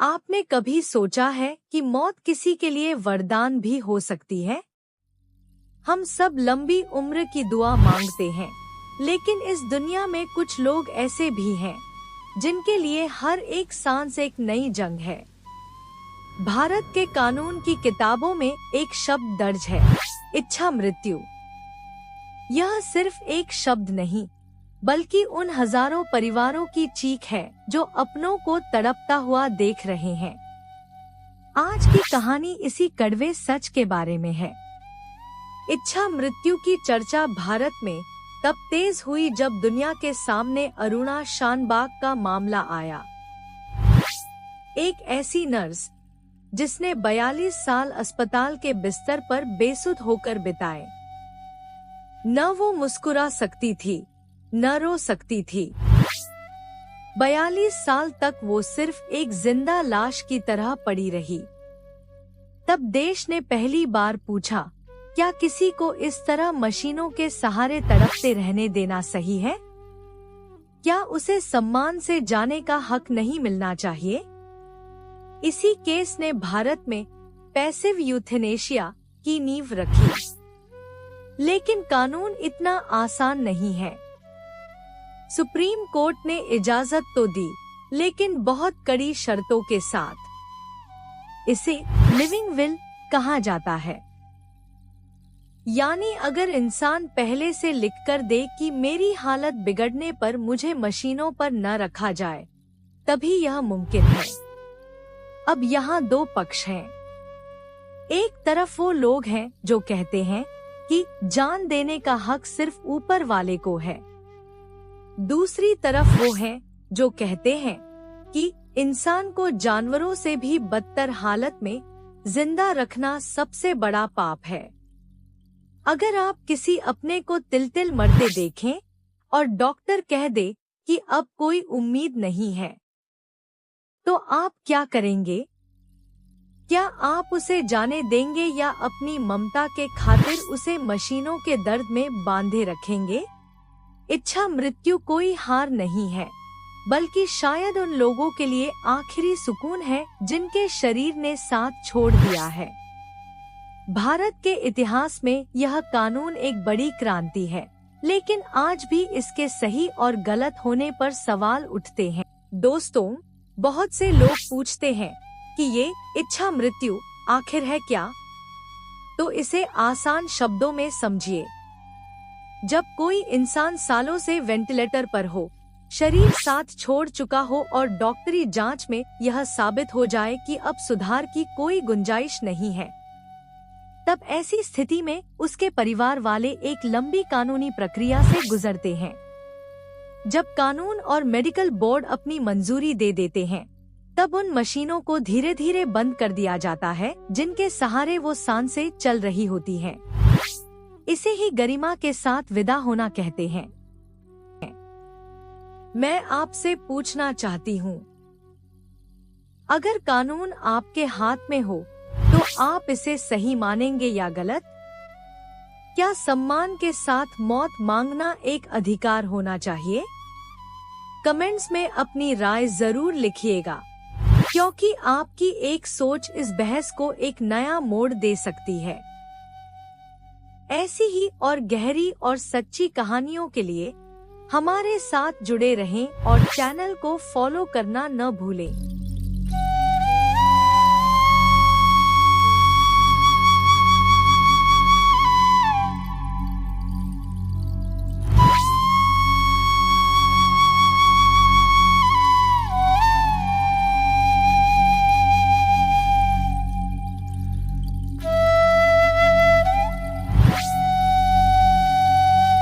आपने कभी सोचा है कि मौत किसी के लिए वरदान भी हो सकती है? हम सब लंबी उम्र की दुआ मांगते हैं, लेकिन इस दुनिया में कुछ लोग ऐसे भी हैं, जिनके लिए हर एक सांस एक नई जंग है। भारत के कानून की किताबों में एक शब्द दर्ज है, इच्छा मृत्यु। यह सिर्फ एक शब्द नहीं, बल्कि उन हजारों परिवारों की चीख है जो अपनों को तड़पता हुआ देख रहे हैं। आज की कहानी इसी कड़वे सच के बारे में है। इच्छा मृत्यु की चर्चा भारत में तब तेज हुई जब दुनिया के सामने अरुणा शानबाग का मामला आया। एक ऐसी नर्स जिसने 42 साल अस्पताल के बिस्तर पर बेसुध होकर बिताए। न वो मुस्कुरा सकती थी, न रो सकती थी। 42 साल तक वो सिर्फ एक जिंदा लाश की तरह पड़ी रही। तब देश ने पहली बार पूछा, क्या किसी को इस तरह मशीनों के सहारे तड़पते रहने देना सही है? क्या उसे सम्मान से जाने का हक नहीं मिलना चाहिए? इसी केस ने भारत में पैसिव यूथेनेशिया की नींव रखी। लेकिन कानून इतना आसान नहीं है। सुप्रीम कोर्ट ने इजाजत तो दी, लेकिन बहुत कड़ी शर्तों के साथ। इसे लिविंग विल कहा जाता है। यानी अगर इंसान पहले से लिखकर दे कि मेरी हालत बिगड़ने पर मुझे मशीनों पर न रखा जाए, तभी यह मुमकिन है। अब यहाँ दो पक्ष हैं। एक तरफ वो लोग हैं जो कहते हैं कि जान देने का हक सिर्फ ऊपर वाले को है। दूसरी तरफ वो हैं जो कहते हैं कि इंसान को जानवरों से भी बदतर हालत में जिंदा रखना सबसे बड़ा पाप है। अगर आप किसी अपने को तिल-तिल मरते देखें और डॉक्टर कह दे कि अब कोई उम्मीद नहीं है, तो आप क्या करेंगे? क्या आप उसे जाने देंगे या अपनी ममता के खातिर उसे मशीनों के दर्द में बांधे रखेंगे? इच्छा मृत्यु कोई हार नहीं है, बल्कि शायद उन लोगों के लिए आखिरी सुकून है जिनके शरीर ने साथ छोड़ दिया है। भारत के इतिहास में यह कानून एक बड़ी क्रांति है, लेकिन आज भी इसके सही और गलत होने पर सवाल उठते हैं। दोस्तों, बहुत से लोग पूछते हैं कि ये इच्छा मृत्यु आखिर है क्या? तो इसे आसान शब्दों में समझिए। जब कोई इंसान सालों से वेंटिलेटर पर हो, शरीर साथ छोड़ चुका हो और डॉक्टरी जांच में यह साबित हो जाए कि अब सुधार की कोई गुंजाइश नहीं है, तब ऐसी स्थिति में उसके परिवार वाले एक लंबी कानूनी प्रक्रिया से गुजरते हैं। जब कानून और मेडिकल बोर्ड अपनी मंजूरी दे देते हैं, तब उन मशीनों को धीरे धीरे बंद कर दिया जाता है जिनके सहारे वो सांसें चल रही होती हैं। इसे ही गरिमा के साथ विदा होना कहते हैं। मैं आपसे पूछना चाहती हूँ, अगर कानून आपके हाथ में हो तो आप इसे सही मानेंगे या गलत? क्या सम्मान के साथ मौत मांगना एक अधिकार होना चाहिए? कमेंट्स में अपनी राय जरूर लिखिएगा, क्योंकि आपकी एक सोच इस बहस को एक नया मोड़ दे सकती है। ऐसी ही और गहरी और सच्ची कहानियों के लिए हमारे साथ जुड़े रहें और चैनल को फॉलो करना न भूलें।